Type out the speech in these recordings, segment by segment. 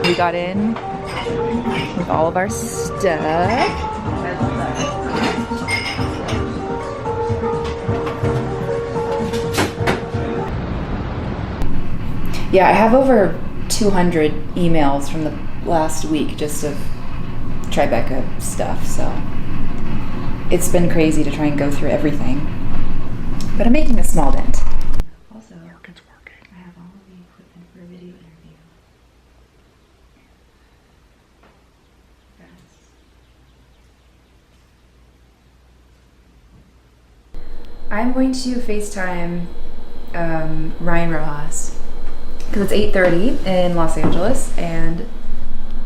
We got in with all of our stuff. Yeah, I have over 200 emails from the last week just of Tribeca stuff, so it's been crazy to try and go through everything. But I'm making a small dent. Also, it's working. I have all of the equipment for a video interview. I'm going to FaceTime Ryan Rojas because it's 8:30 in Los Angeles, and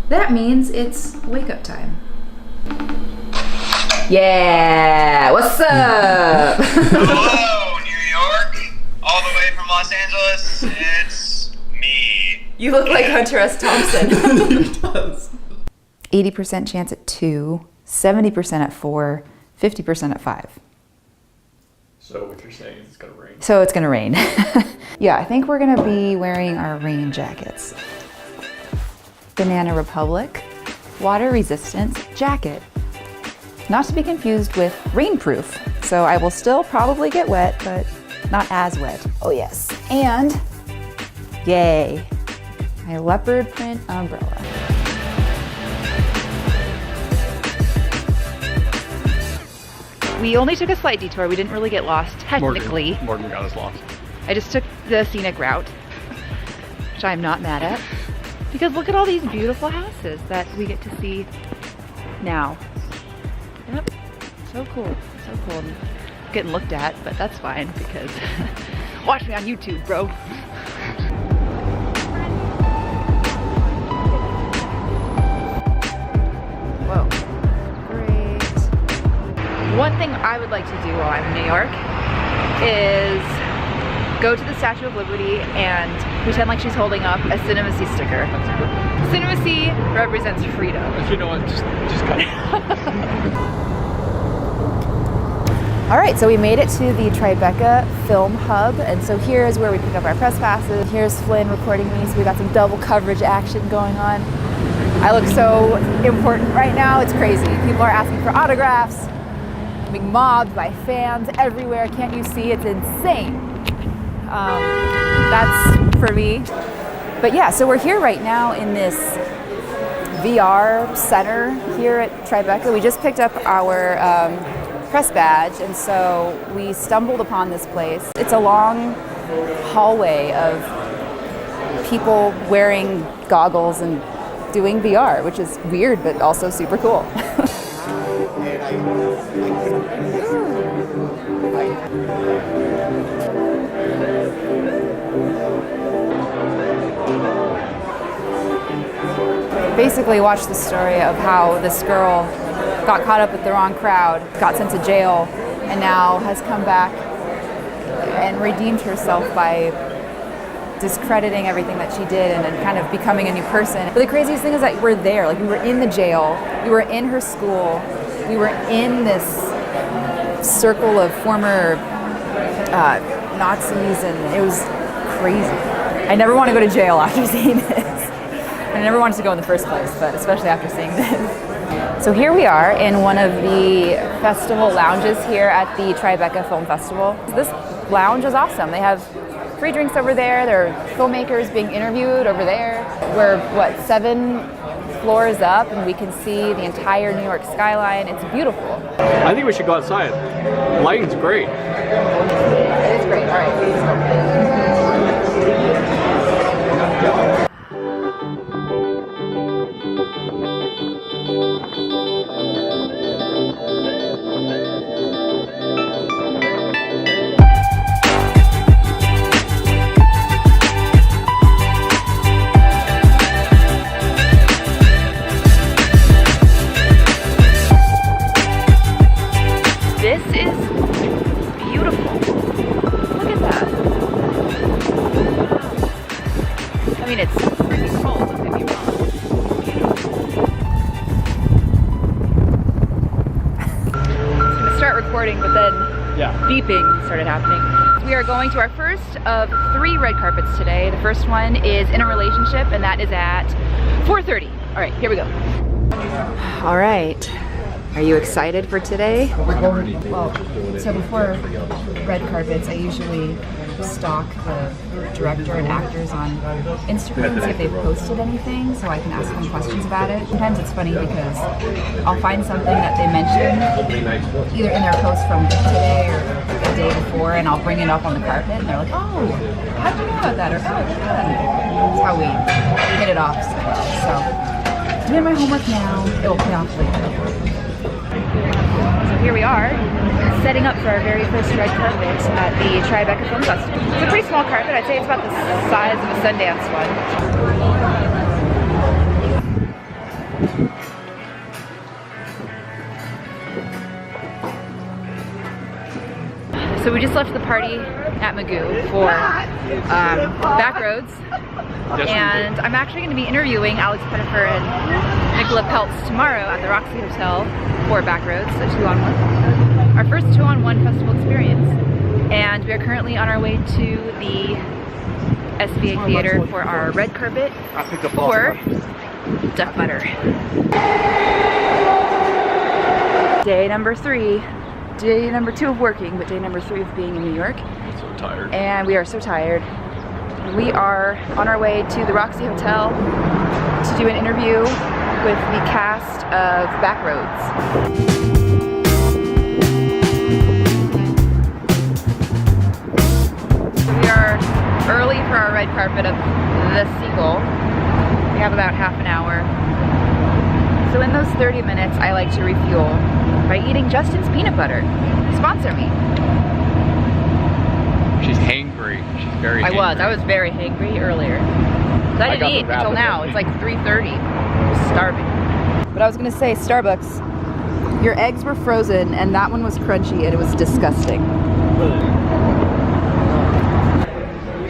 that means it's wake up time. Yeah, what's up? Hello, New York. All the way from Los Angeles, it's me. You look like Hunter S. Thompson. He does. 80% chance at 2, 70% at 4, 50% at 5. So what you're saying is it's gonna rain. So it's gonna rain. Yeah, I think we're gonna be wearing our rain jackets. Banana Republic, water resistance jacket. Not to be confused with rainproof. So I will still probably get wet, but not as wet. Oh yes. And, yay, my leopard print umbrella. We only took a slight detour. We didn't really get lost, technically. Morgan got us lost. I just took the scenic route, which I'm not mad at. Because look at all these beautiful houses that we get to see now. Yep, so cool, so cool. I'm getting looked at, but that's fine because watch me on YouTube, bro. Whoa, great. One thing I would like to do while I'm in New York is go to the Statue of Liberty and pretend like she's holding up a Cinemacy sticker. Cinemacy represents freedom. You know what, just cut it. All right, so we made it to the Tribeca Film Hub, and so here is where we pick up our press passes. Here's Flynn recording me, so we got some double coverage action going on. I look so important right now, it's crazy. People are asking for autographs, I'm being mobbed by fans everywhere. Can't you see? It's insane. That's for me. But yeah, so we're here right now in this VR center here at Tribeca. We just picked up our press badge, and so we stumbled upon this place. It's a long hallway of people wearing goggles and doing VR, which is weird but also super cool. Basically watch the story of how this girl got caught up with the wrong crowd, got sent to jail, and now has come back and redeemed herself by discrediting everything that she did and kind of becoming a new person. But the craziest thing is that we're there, like we were in the jail, we were in her school, we were in this circle of former Nazis, and it was crazy. I never want to go to jail after seeing this. I never wanted to go in the first place, but especially after seeing this. So here we are in one of the festival lounges here at the Tribeca Film Festival. This lounge is awesome. They have free drinks over there. There are filmmakers being interviewed over there. We're, 7 floors up, and we can see the entire New York skyline. It's beautiful. I think we should go outside. The lighting's great. It is great. All right, please go. This is beautiful. Look at that. I mean, it's pretty cold, don't get me wrong. I was gonna start recording, but then beeping started happening. We are going to our first of 3 red carpets today. The first one is In a Relationship, and that is at 4:30. All right, here we go. All right. Are you excited for today? Well, so before red carpets, I usually stalk the director and actors on Instagram, see if they've posted anything, so I can ask them questions about it. Sometimes it's funny because I'll find something that they mentioned either in their post from today or the day before, and I'll bring it up on the carpet, and they're like, "Oh, how'd you know about that?" Or, "Oh, yeah." That's how we hit it off. So, doing my homework now, it will pay off later. So here we are, setting up for our very first red carpet at the Tribeca Film Festival. It's a pretty small carpet. I'd say it's about the size of a Sundance one. So we just left the party at Magoo for Backroads. And I'm actually going to be interviewing Alex Pettifer and Nicola Peltz tomorrow at the Roxy Hotel for Backroads, so 2-on-1. Our first 2-on-1 festival experience. And we are currently on our way to the SVA Theater for our red carpet for Duck Butter. Day number 3. Day number 2 of working, but day number 3 of being in New York. I'm so tired. And we are so tired. We are on our way to the Roxy Hotel to do an interview with the cast of Backroads. We are early for our red carpet of the Seagull. We have about half an hour. So in those 30 minutes, I like to refuel by eating Justin's peanut butter. Sponsor me. She's hangry. She's very hangry. I was very hangry earlier. I didn't eat until now. It's like 3:30. I'm starving. But I was gonna say, Starbucks, your eggs were frozen and that one was crunchy and it was disgusting.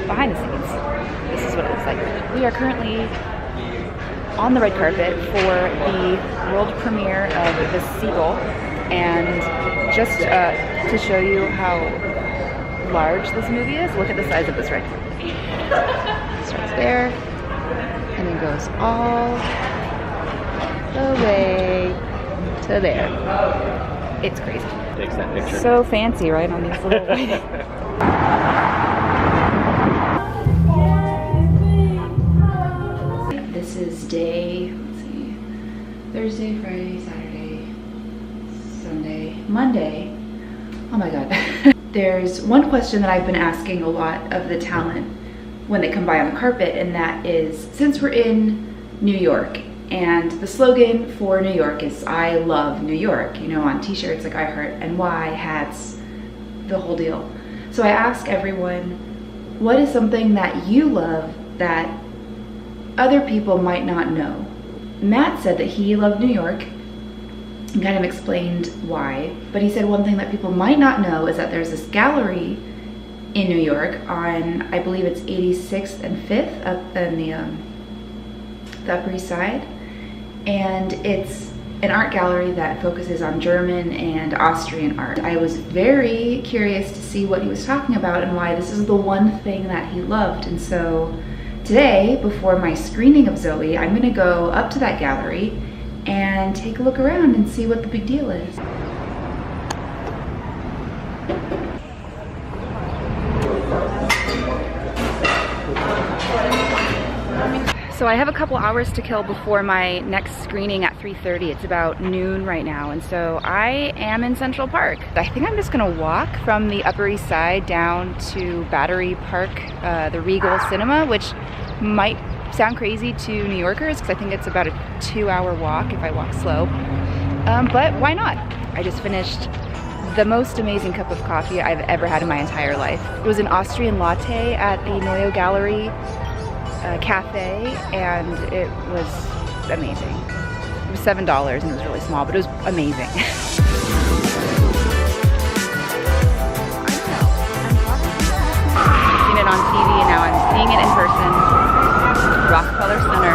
Behind the scenes, this is what it looks like. We are currently on the red carpet for the world premiere of The Seagull, and just to show you how large this movie is, look at the size of this red carpet. It starts there and then goes all the way to there. It's crazy. Takes that picture. So fancy, right, on these little This is day, let's see, Thursday, Friday, Saturday, Sunday, Monday. Oh my God. There's one question that I've been asking a lot of the talent when they come by on the carpet, and that is, since we're in New York, and the slogan for New York is "I love New York," you know, on t-shirts like I Heart NY, hats, the whole deal. So I ask everyone, what is something that you love that other people might not know? Matt said that he loved New York and kind of explained why, but he said one thing that people might not know is that there's this gallery in New York on, I believe it's 86th and 5th up in the Upper East Side, and it's an art gallery that focuses on German and Austrian art. I was very curious to see what he was talking about and why this is the one thing that he loved, and so today, before my screening of Zoe, I'm gonna go up to that gallery and take a look around and see what the big deal is. So I have a couple hours to kill before my next screening at 3:30. It's about noon right now, and so I am in Central Park. I think I'm just gonna walk from the Upper East Side down to Battery Park, the Regal Cinema, which might sound crazy to New Yorkers because I think it's about a 2-hour walk if I walk slow, but why not? I just finished the most amazing cup of coffee I've ever had in my entire life. It was an Austrian latte at the Noyo Gallery cafe, and it was amazing. It was $7 and it was really small, but it was amazing. I've seen it on TV, now I'm seeing it in person. Rockefeller Center.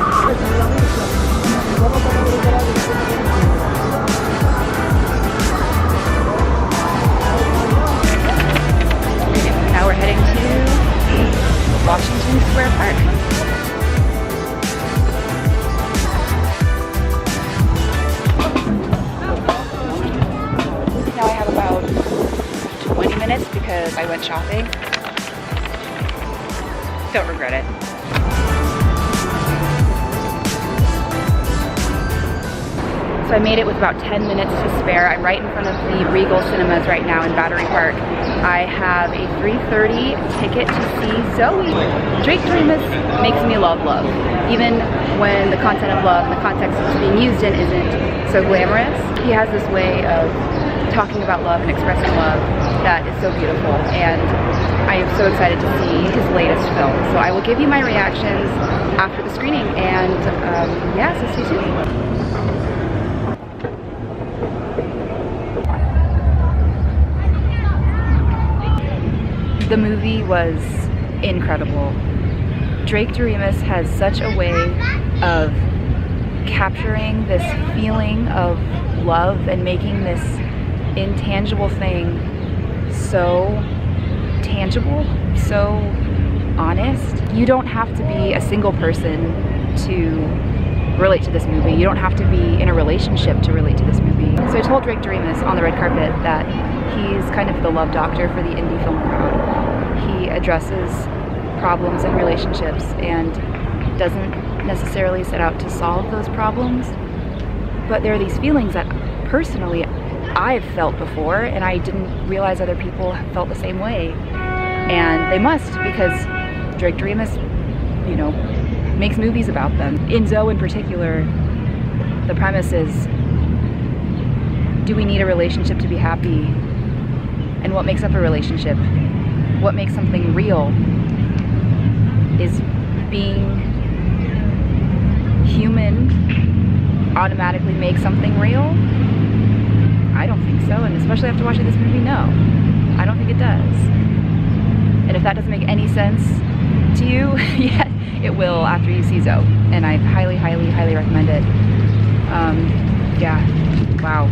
Now we're heading to Washington Square Park. went shopping. Don't regret it. So I made it with about 10 minutes to spare. I'm right in front of the Regal Cinemas right now in Battery Park. I have a 3:30 ticket to see Zoe. Drake Doremus makes me love love. Even when the content of love and the context it's being used in isn't so glamorous, he has this way of talking about love and expressing love that is so beautiful. And I am so excited to see his latest film. So I will give you my reactions after the screening, and yeah, so stay tuned. The movie was incredible. Drake Doremus has such a way of capturing this feeling of love and making this intangible thing so tangible, so honest. You don't have to be a single person to relate to this movie. You don't have to be in a relationship to relate to this movie. So I told Drake Doremus on the red carpet that he's kind of the love doctor for the indie film crowd. He addresses problems in relationships and doesn't necessarily set out to solve those problems, but there are these feelings that personally I've felt before, and I didn't realize other people felt the same way. And they must, because Drake Doremus, you know, makes movies about them. In Zoe in particular, the premise is, do we need a relationship to be happy? And what makes up a relationship? What makes something real? Is being human automatically make something real? I don't think so, and especially after watching this movie, no. I don't think it does. And if that doesn't make any sense to you, yeah, it will after you see Zoe. And I highly, highly, highly recommend it. Yeah, wow.